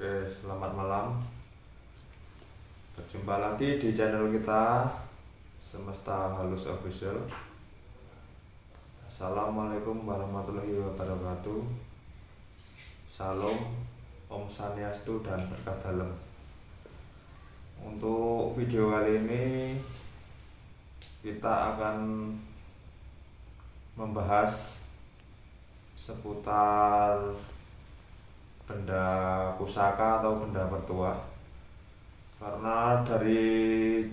Oke, selamat malam. Berjumpa lagi di channel kita Semesta Halus Official. Assalamualaikum warahmatullahi wabarakatuh. Salam, Om Swastiastu dan berkah dalam. Untuk video kali ini kita akan membahas seputar benda pusaka atau benda bertuah, karena dari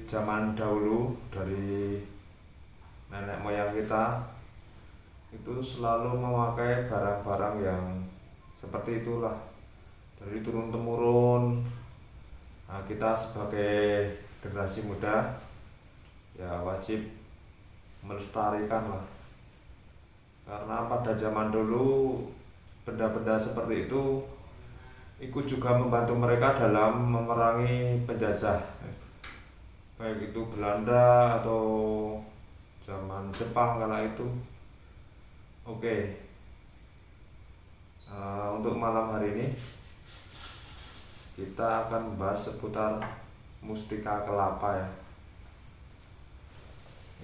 zaman dahulu, dari nenek moyang kita itu selalu memakai barang-barang yang seperti itulah, dari turun temurun. Nah, kita sebagai generasi muda ya wajib melestarikan lah, karena pada zaman dulu benda-benda seperti itu ikut juga membantu mereka dalam memerangi penjajah, baik itu Belanda atau zaman Jepang kala itu. Oke, untuk malam hari ini kita akan membahas seputar mustika kelapa ya.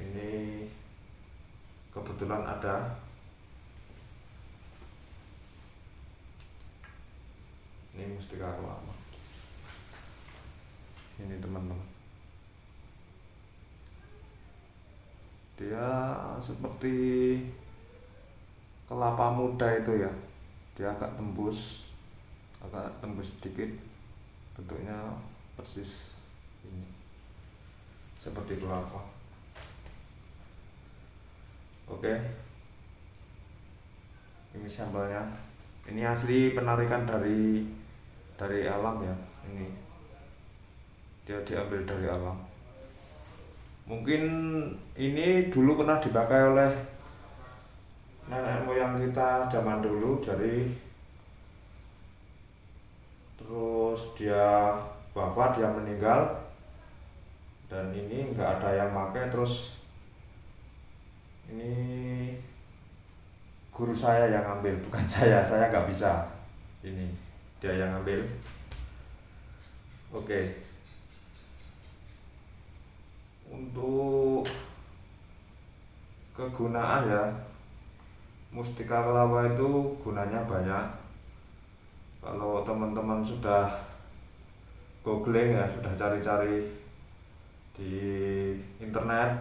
Ini kebetulan ada. Ini mustika kelapa. Ini teman-teman. Dia seperti kelapa muda itu ya. Dia agak tembus sedikit. Bentuknya persis ini. Seperti kelapa. Oke. Ini sampelnya. Ini asli penarikan dari alam ya. Ini dia diambil dari alam. Mungkin ini dulu pernah dipakai oleh nenek moyang kita zaman dulu, terus dia wafat, dia meninggal, dan ini nggak ada yang pakai. Terus ini guru saya yang ambil, bukan saya nggak bisa. Ini dia yang ambil. Oke, untuk kegunaan ya, mustika kelapa itu gunanya banyak. Kalau teman-teman sudah googling ya, sudah cari-cari di internet,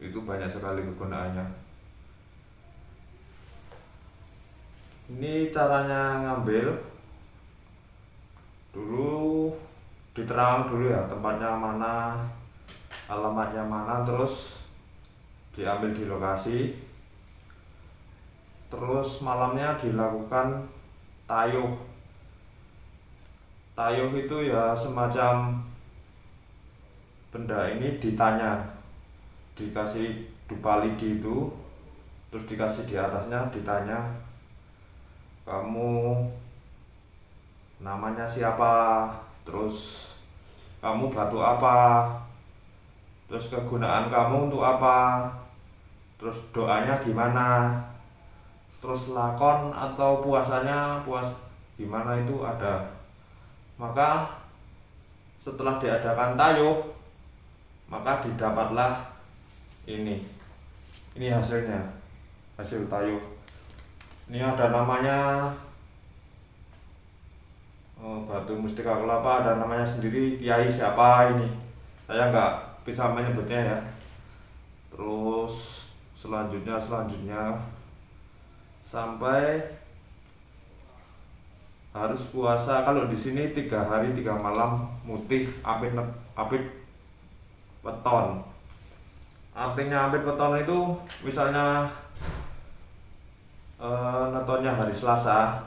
itu banyak sekali kegunaannya. Ini caranya ngambil. Dulu diterang dulu ya, tempatnya mana, alamatnya mana, terus diambil di lokasi. Terus malamnya dilakukan tayuh. Tayuh itu ya semacam benda ini ditanya, dikasih dupa lidi itu, terus dikasih di atasnya, ditanya, kamu namanya siapa, terus kamu batu apa, terus kegunaan kamu untuk apa, terus doanya gimana, terus lakon atau puasanya puas gimana, itu ada. Maka setelah diadakan tayuh, maka didapatlah ini hasilnya, hasil tayuh. Ini ada namanya batu mustika kelapa, ada namanya sendiri, kiai siapa ini, saya nggak bisa menyebutnya ya. Terus selanjutnya sampai harus puasa. Kalau di sini 3 hari 3 malam mutih apit weton. Artinya apit weton itu misalnya netonnya hari Selasa,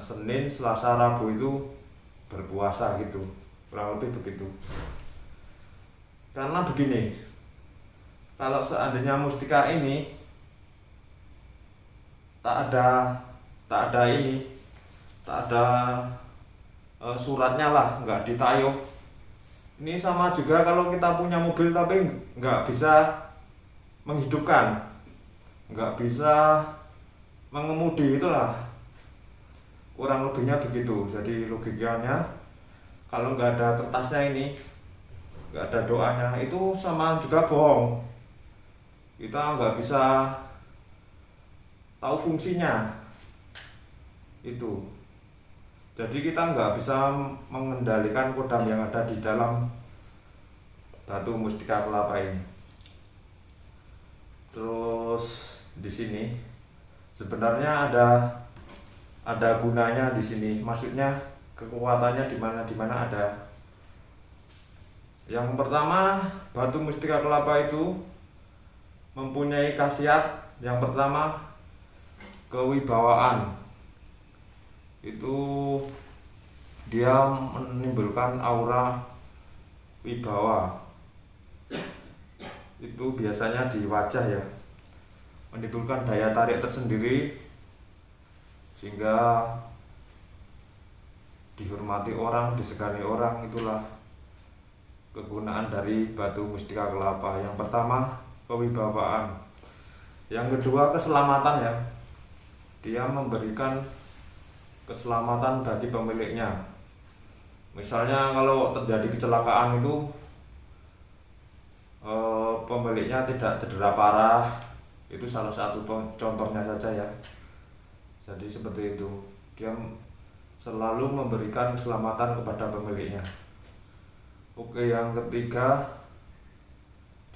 Senin, Selasa, Rabu itu berpuasa gitu, kurang lebih begitu. Karena begini, kalau seandainya mustika ini tak ada suratnya lah, nggak ditayuh. Ini sama juga kalau kita punya mobil tapi nggak bisa menghidupkan, nggak bisa mengemudi, itulah kurang lebihnya begitu. Jadi logikanya kalau nggak ada kertasnya ini, nggak ada doanya, itu sama juga bohong. Kita nggak bisa tahu fungsinya itu. Jadi kita nggak bisa mengendalikan kodam yang ada di dalam batu mustika kelapa ini. Terus di sini sebenarnya ada gunanya di sini. Maksudnya kekuatannya di mana ada. Yang pertama, batu mustika kelapa itu mempunyai khasiat yang pertama, kewibawaan. Itu dia menimbulkan aura wibawa. Itu biasanya di wajah ya, menimbulkan daya tarik tersendiri sehingga dihormati orang, disegani orang. Itulah kegunaan dari batu mustika kelapa. Yang pertama, kewibawaan. Yang kedua, keselamatan ya. Dia memberikan keselamatan bagi pemiliknya. Misalnya kalau terjadi kecelakaan itu pemiliknya tidak cedera parah, itu salah satu contohnya saja ya. Jadi seperti itu, dia selalu memberikan keselamatan kepada pemiliknya. Oke, yang ketiga,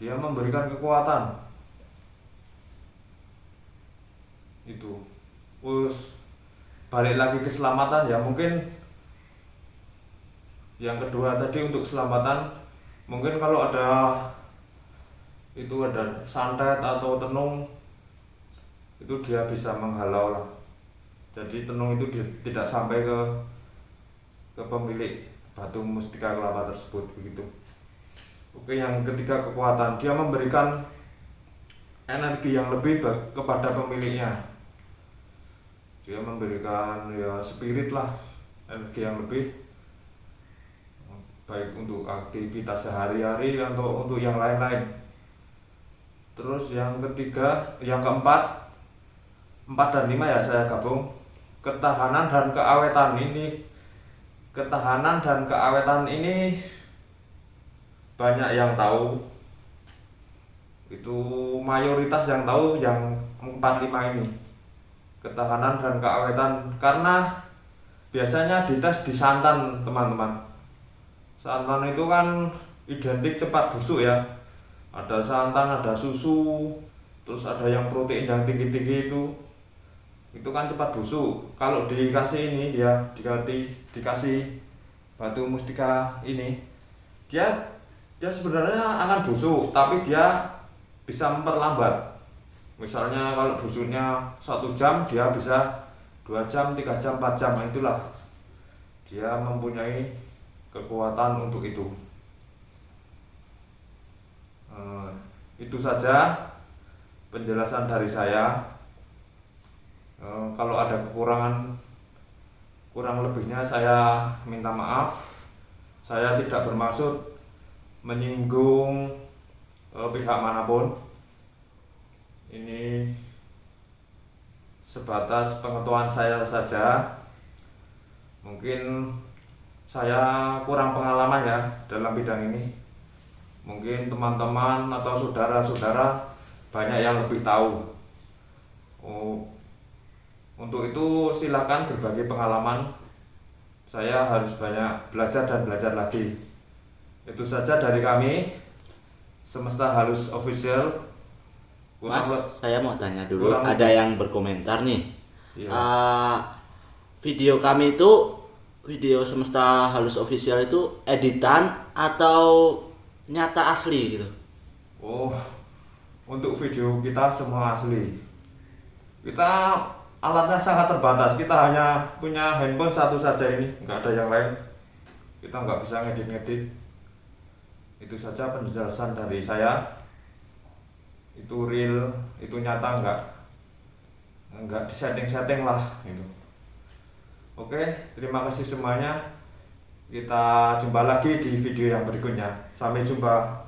dia memberikan kekuatan. Itu terus balik lagi keselamatan ya. Mungkin yang kedua tadi untuk keselamatan, mungkin kalau ada santet atau tenung, itu dia bisa menghalau lah. Jadi tenung itu tidak sampai ke pemilik batu mustika kelapa tersebut begitu. Oke, yang ketiga, kekuatan. Dia memberikan energi yang lebih kepada pemiliknya. Dia memberikan ya spirit lah, energi yang lebih, baik untuk aktivitas sehari-hari atau untuk yang lain-lain. Terus yang ketiga, yang keempat, 4 dan 5 ya saya gabung. Ketahanan dan keawetan ini banyak yang tahu. Itu mayoritas yang tahu yang 4-5 ini. Ketahanan dan keawetan, karena biasanya dites di santan teman-teman. Santan itu kan identik cepat busuk ya. Ada santan, ada susu, terus ada yang protein yang tinggi-tinggi itu kan cepat busuk. Kalau dikasih ini, dia dikasih batu mustika ini, dia sebenarnya akan busuk, tapi dia bisa memperlambat. Misalnya kalau busuknya 1 jam, dia bisa 2 jam, 3 jam, 4 jam. Itulah dia mempunyai kekuatan untuk itu. Itu saja penjelasan dari saya. Kalau ada kekurangan, kurang lebihnya saya minta maaf. Saya tidak bermaksud menyinggung pihak manapun. Ini sebatas pengetahuan saya saja. Mungkin saya kurang pengalaman ya dalam bidang ini. Mungkin teman-teman atau saudara-saudara banyak yang lebih tahu. Untuk itu silakan berbagi pengalaman. Saya harus banyak belajar dan belajar lagi. Itu saja dari kami, Semesta Halus Official. Mas, saya mau tanya dulu. Ada yang berkomentar nih. Iya. Video kami itu, video Semesta Halus Official itu editan atau nyata asli gitu? Oh, untuk video kita semua asli. Kita alatnya sangat terbatas. Kita hanya punya handphone satu saja ini, nggak ada yang lain. Kita nggak bisa ngedit-ngedit. Itu saja penjelasan dari saya. Itu real, itu nyata, nggak disetting-setting lah gitu. Oke, terima kasih semuanya. Kita jumpa lagi di video yang berikutnya. Sampai jumpa.